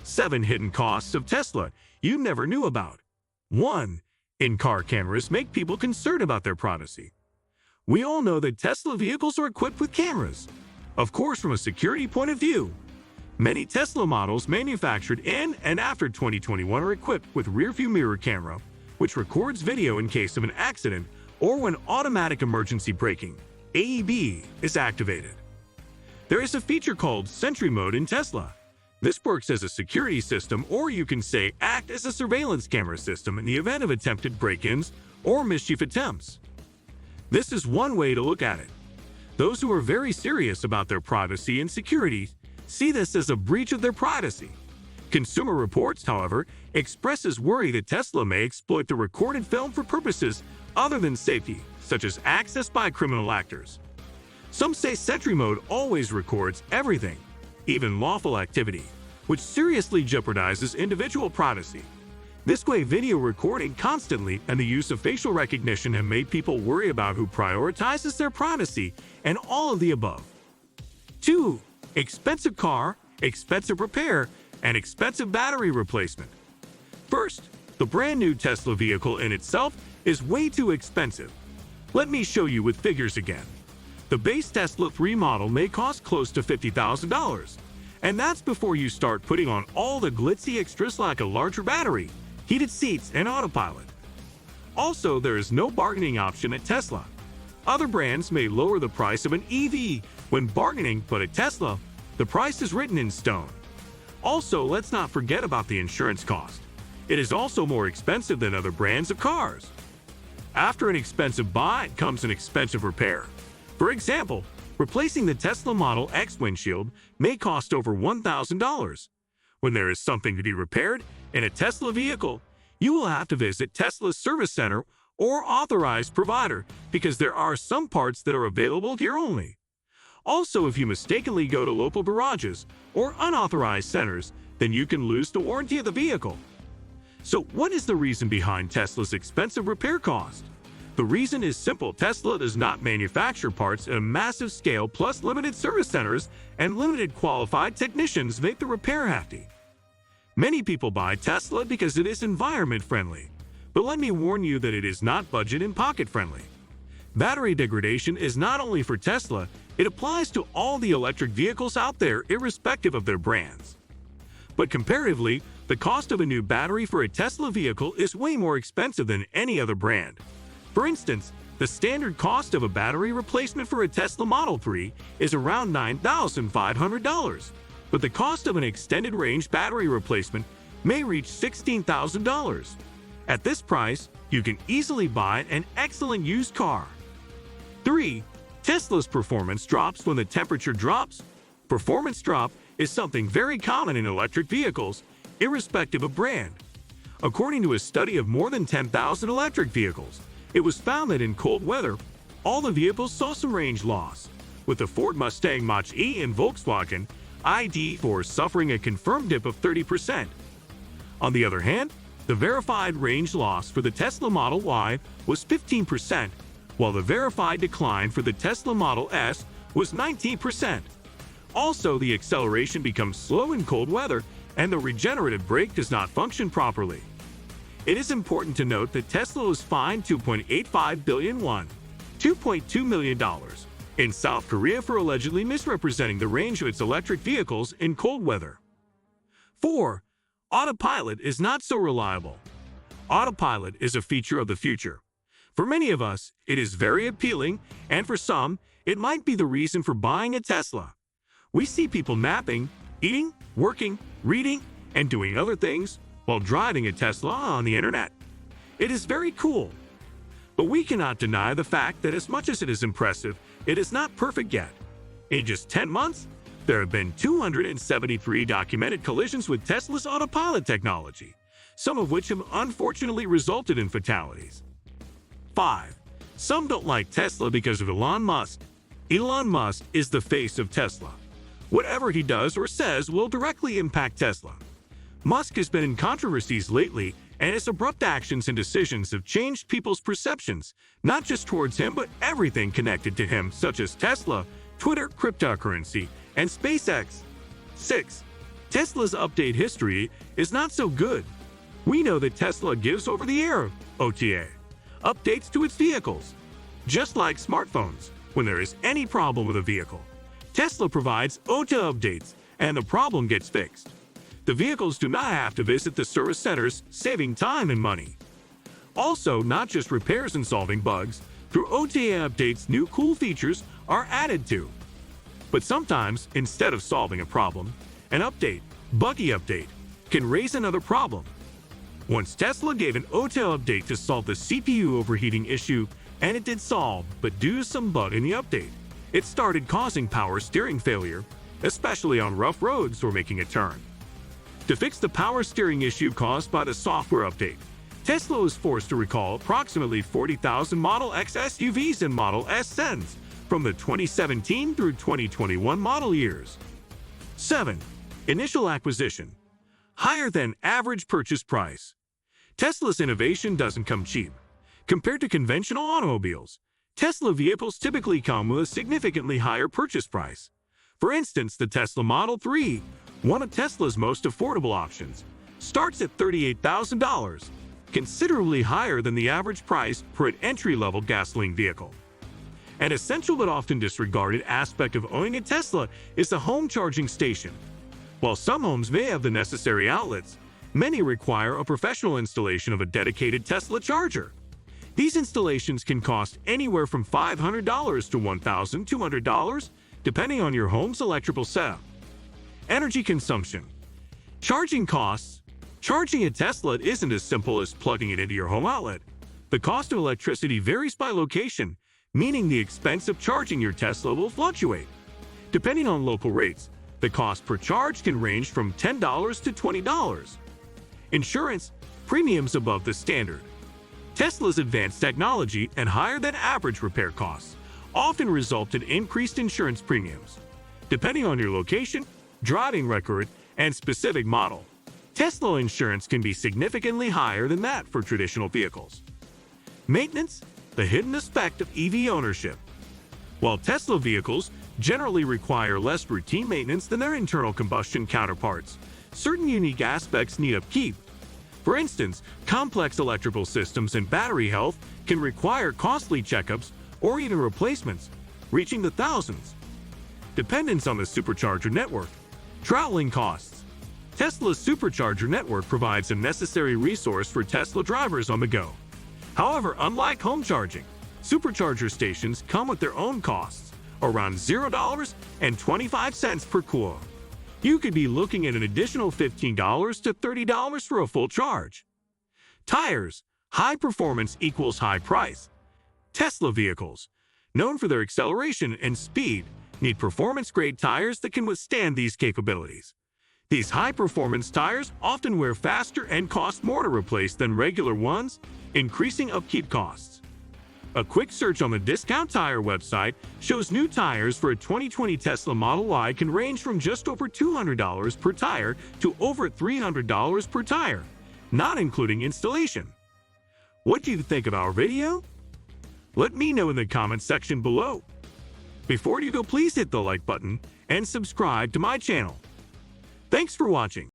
7 hidden costs of Tesla you never knew about. 1. In-car cameras make people concerned about their privacy. We all know that Tesla vehicles are equipped with cameras. Of course, from a security point of view, many Tesla models manufactured in and after 2021 are equipped with rearview mirror camera, which records video in case of an accident or when automatic emergency braking (AEB) is activated. There is a feature called Sentry Mode in Tesla. This works as a security system, or you can say act as a surveillance camera system in the event of attempted break-ins or mischief attempts. This is one way to look at it. Those who are very serious about their privacy and security see this as a breach of their privacy. Consumer Reports, however, expresses worry that Tesla may exploit the recorded film for purposes other than safety, such as access by criminal actors. Some say Sentry Mode always records everything, even lawful activity, which seriously jeopardizes individual privacy. This way, video recording constantly and the use of facial recognition have made people worry about who prioritizes their privacy and all of the above. 2. Expensive car, expensive repair, and expensive battery replacement. First, the brand new Tesla vehicle in itself is way too expensive. Let me show you with figures again. The base Tesla 3 model may cost close to $50,000, and that's before you start putting on all the glitzy extras like a larger battery, heated seats, and autopilot. Also, there is no bargaining option at Tesla. Other brands may lower the price of an EV when bargaining, but at Tesla, the price is written in stone. Also, let's not forget about the insurance cost. It is also more expensive than other brands of cars. After an expensive buy comes an expensive repair. For example, replacing the Tesla Model X windshield may cost over $1,000. When there is something to be repaired in a Tesla vehicle, you will have to visit Tesla's service center or authorized provider because there are some parts that are available here only. Also, if you mistakenly go to local garages or unauthorized centers, then you can lose the warranty of the vehicle. So what is the reason behind Tesla's expensive repair cost? The reason is simple. Tesla does not manufacture parts at a massive scale, plus limited service centers and limited qualified technicians make the repair hefty. Many people buy Tesla because it is environment friendly, but let me warn you that it is not budget and pocket friendly. Battery degradation is not only for Tesla, it applies to all the electric vehicles out there irrespective of their brands. But comparatively, the cost of a new battery for a Tesla vehicle is way more expensive than any other brand. For instance, the standard cost of a battery replacement for a Tesla Model 3 is around $9,500, but the cost of an extended range battery replacement may reach $16,000. At this price, you can easily buy an excellent used car. 3. Tesla's performance drops when the temperature drops. Performance drop is something very common in electric vehicles, irrespective of brand. According to a study of more than 10,000 electric vehicles, it was found that in cold weather, all the vehicles saw some range loss, with the Ford Mustang Mach-E and Volkswagen ID4 suffering a confirmed dip of 30%. On the other hand, the verified range loss for the Tesla Model Y was 15%, while the verified decline for the Tesla Model S was 19%. Also, the acceleration becomes slow in cold weather, and the regenerative brake does not function properly. It is important to note that Tesla was fined $2.85 billion ($2.2 million) in South Korea for allegedly misrepresenting the range of its electric vehicles in cold weather. 4. Autopilot is not so reliable. Autopilot is a feature of the future. For many of us, it is very appealing, and for some, it might be the reason for buying a Tesla. We see people napping, eating, working, reading, and doing other things while driving a Tesla on the internet. It is very cool. But we cannot deny the fact that as much as it is impressive, it is not perfect yet. In just 10 months, there have been 273 documented collisions with Tesla's Autopilot technology, some of which have unfortunately resulted in fatalities. 5. Some don't like Tesla because of Elon Musk. Elon Musk is the face of Tesla. Whatever he does or says will directly impact Tesla. Musk has been in controversies lately, and his abrupt actions and decisions have changed people's perceptions, not just towards him but everything connected to him, such as Tesla, Twitter, cryptocurrency, and SpaceX. 6. Tesla's update history is not so good. We know that Tesla gives over-the-air OTA updates to its vehicles. Just like smartphones, when there is any problem with a vehicle, Tesla provides OTA updates and the problem gets fixed. The vehicles do not have to visit the service centers, saving time and money. Also, not just repairs and solving bugs, through OTA updates, new cool features are added to. But sometimes, instead of solving a problem, an buggy update, can raise another problem. Once Tesla gave an OTA update to solve the CPU overheating issue, and it did solve, but due to some bug in the update, it started causing power steering failure, especially on rough roads or making a turn. To fix the power steering issue caused by the software update, Tesla was forced to recall approximately 40,000 Model X SUVs and Model S sedans from the 2017 through 2021 model years. 7. Initial acquisition. Higher than average purchase price. Tesla's innovation doesn't come cheap. Compared to conventional automobiles, Tesla vehicles typically come with a significantly higher purchase price. For instance, the Tesla Model 3, one of Tesla's most affordable options, starts at $38,000, considerably higher than the average price for an entry-level gasoline vehicle. An essential but often disregarded aspect of owning a Tesla is the home charging station. While some homes may have the necessary outlets, many require a professional installation of a dedicated Tesla charger. These installations can cost anywhere from $500 to $1,200, depending on your home's electrical setup. Energy consumption. Charging costs. Charging a Tesla isn't as simple as plugging it into your home outlet. The cost of electricity varies by location, meaning the expense of charging your Tesla will fluctuate. Depending on local rates, the cost per charge can range from $10 to $20. Insurance. Premiums above the standard. Tesla's advanced technology and higher-than-average repair costs often result in increased insurance premiums. Depending on your location, driving record, and specific model, Tesla insurance can be significantly higher than that for traditional vehicles. Maintenance, the hidden aspect of EV ownership. While Tesla vehicles generally require less routine maintenance than their internal combustion counterparts, certain unique aspects need upkeep. For instance, complex electrical systems and battery health can require costly checkups or even replacements, reaching the thousands. Dependence on the supercharger network. Traveling costs. Tesla's supercharger network provides a necessary resource for Tesla drivers on the go. However, unlike home charging, supercharger stations come with their own costs, around $0.25 per coil. You could be looking at an additional $15 to $30 for a full charge. Tires. High performance equals high price. Tesla vehicles, known for their acceleration and speed, need performance-grade tires that can withstand these capabilities. These high-performance tires often wear faster and cost more to replace than regular ones, increasing upkeep costs. A quick search on the Discount Tire website shows new tires for a 2020 Tesla Model Y can range from just over $200 per tire to over $300 per tire, not including installation. What do you think of our video? Let me know in the comment section below. Before you go, please hit the like button and subscribe to my channel. Thanks for watching.